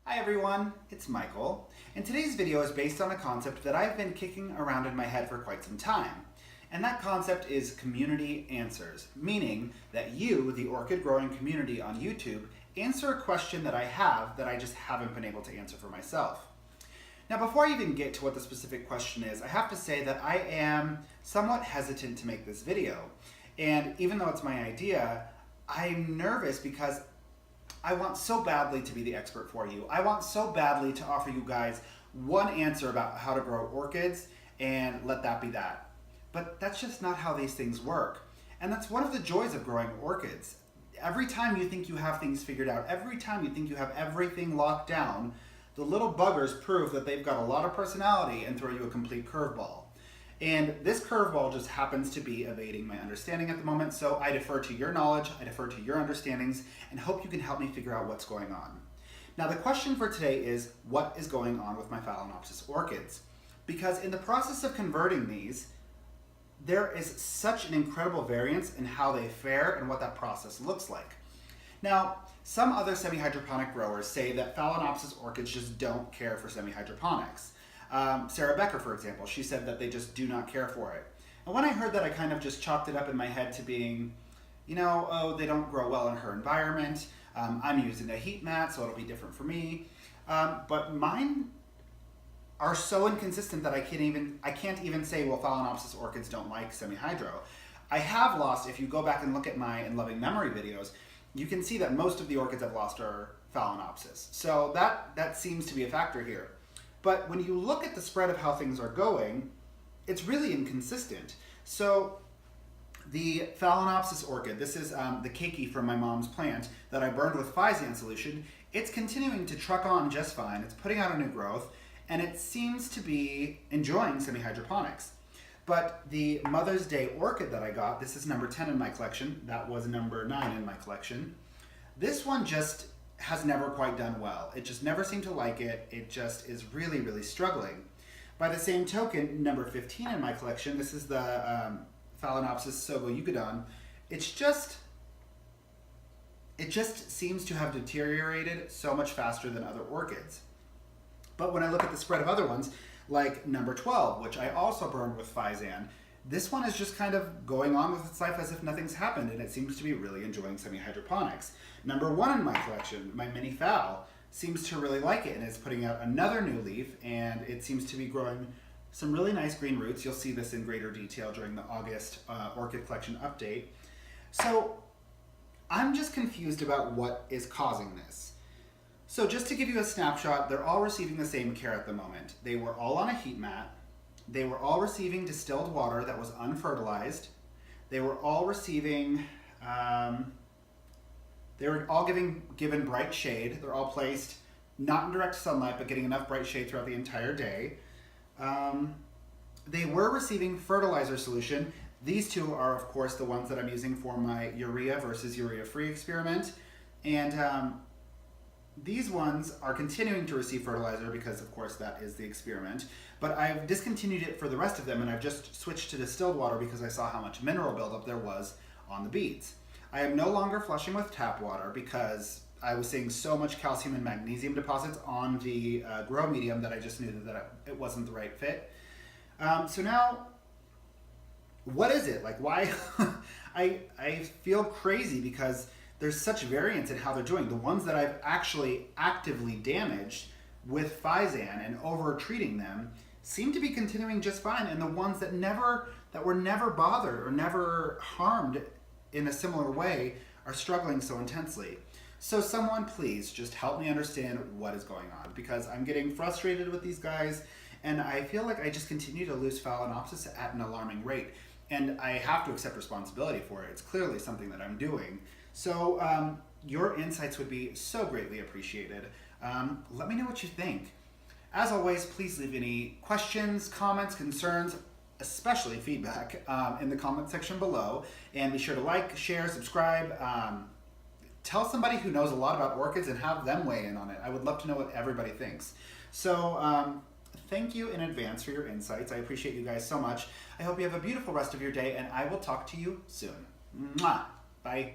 Hi everyone, it's Michael, and today's video is based on a concept that I've been kicking around in my head for quite some time. And that concept is community answers, meaning that you, the orchid growing community on YouTube, answer a question that I have that I just haven't been able to answer for myself. Now before I even get to what the specific question is, I have to say that I am somewhat hesitant to make this video. And even though it's my idea, I'm nervous because I want so badly to be the expert for you. I want so badly to offer you guys one answer about how to grow orchids and let that be that. But that's just not how these things work. And that's one of the joys of growing orchids. Every time you think you have things figured out, every time you think you have everything locked down, the little buggers prove that they've got a lot of personality and throw you a complete curveball. And this curveball just happens to be evading my understanding at the moment, so I defer to your knowledge, I defer to your understandings, and hope you can help me figure out what's going on. Now the question for today is, what is going on with my phalaenopsis orchids? Because in the process of converting these, there is such an incredible variance in how they fare and what that process looks like. Now, some other semi-hydroponic growers say that phalaenopsis orchids just don't care for semi-hydroponics. Sarah Becker, for example, she said that they just do not care for it. And when I heard that, I kind of just chalked it up in my head to being, oh, they don't grow well in her environment. I'm using a heat mat, so it'll be different for me. But mine are so inconsistent that I can't even say, well, phalaenopsis orchids don't like semi-hydro. I have lost, if you go back and look at my In Loving Memory videos, you can see that most of the orchids I've lost are phalaenopsis. So that seems to be a factor here. But when you look at the spread of how things are going, it's really inconsistent. So the phalaenopsis orchid, this is the keiki from my mom's plant that I burned with phalaenopsis solution. It's continuing to truck on just fine. It's putting out a new growth, and it seems to be enjoying semi-hydroponics. But the Mother's Day orchid that I got, this is number 10 in my collection. That was number 9 in my collection. This one just has never quite done well. It just never seemed to like it. It just is really, really struggling. By the same token, number 15 in my collection, this is the Phalaenopsis Sogo-Eugodon. It just seems to have deteriorated so much faster than other orchids. But when I look at the spread of other ones, like number 12, which I also burned with phalaenopsis, this one is just kind of going on with its life as if nothing's happened, and it seems to be really enjoying semi-hydroponics. Number 1 in my collection, my mini phal, seems to really like it and is putting out another new leaf, and it seems to be growing some really nice green roots. You'll see this in greater detail during the August orchid collection update. So I'm just confused about what is causing this. So just to give you a snapshot, they're all receiving the same care at the moment. They were all on a heat mat. They were all receiving distilled water that was unfertilized. They were all receiving, they were all given bright shade. They're all placed not in direct sunlight, but getting enough bright shade throughout the entire day. They were receiving fertilizer solution. These two are, of course, the ones that I'm using for my urea versus urea-free experiment. And these ones are continuing to receive fertilizer because, of course, that is the experiment. But I've discontinued it for the rest of them, and I've just switched to distilled water because I saw how much mineral buildup there was on the beads. I am no longer flushing with tap water because I was seeing so much calcium and magnesium deposits on the grow medium that I just knew that it wasn't the right fit. So now, what is it? Like, why? I feel crazy because there's such variance in how they're doing. The ones that I've actually actively damaged with phalaenopsis and over treating them seem to be continuing just fine, and the ones that were never bothered or never harmed in a similar way are struggling so intensely. So someone please just help me understand what is going on, because I'm getting frustrated with these guys, and I feel like I just continue to lose phalaenopsis at an alarming rate, and I have to accept responsibility for it. It's clearly something that I'm doing. So your insights would be so greatly appreciated. Let me know what you think. As always, please leave any questions, comments, concerns, especially feedback, in the comment section below. And be sure to like, share, subscribe. Tell somebody who knows a lot about orchids and have them weigh in on it. I would love to know what everybody thinks. So thank you in advance for your insights. I appreciate you guys so much. I hope you have a beautiful rest of your day, and I will talk to you soon. Mwah! Bye.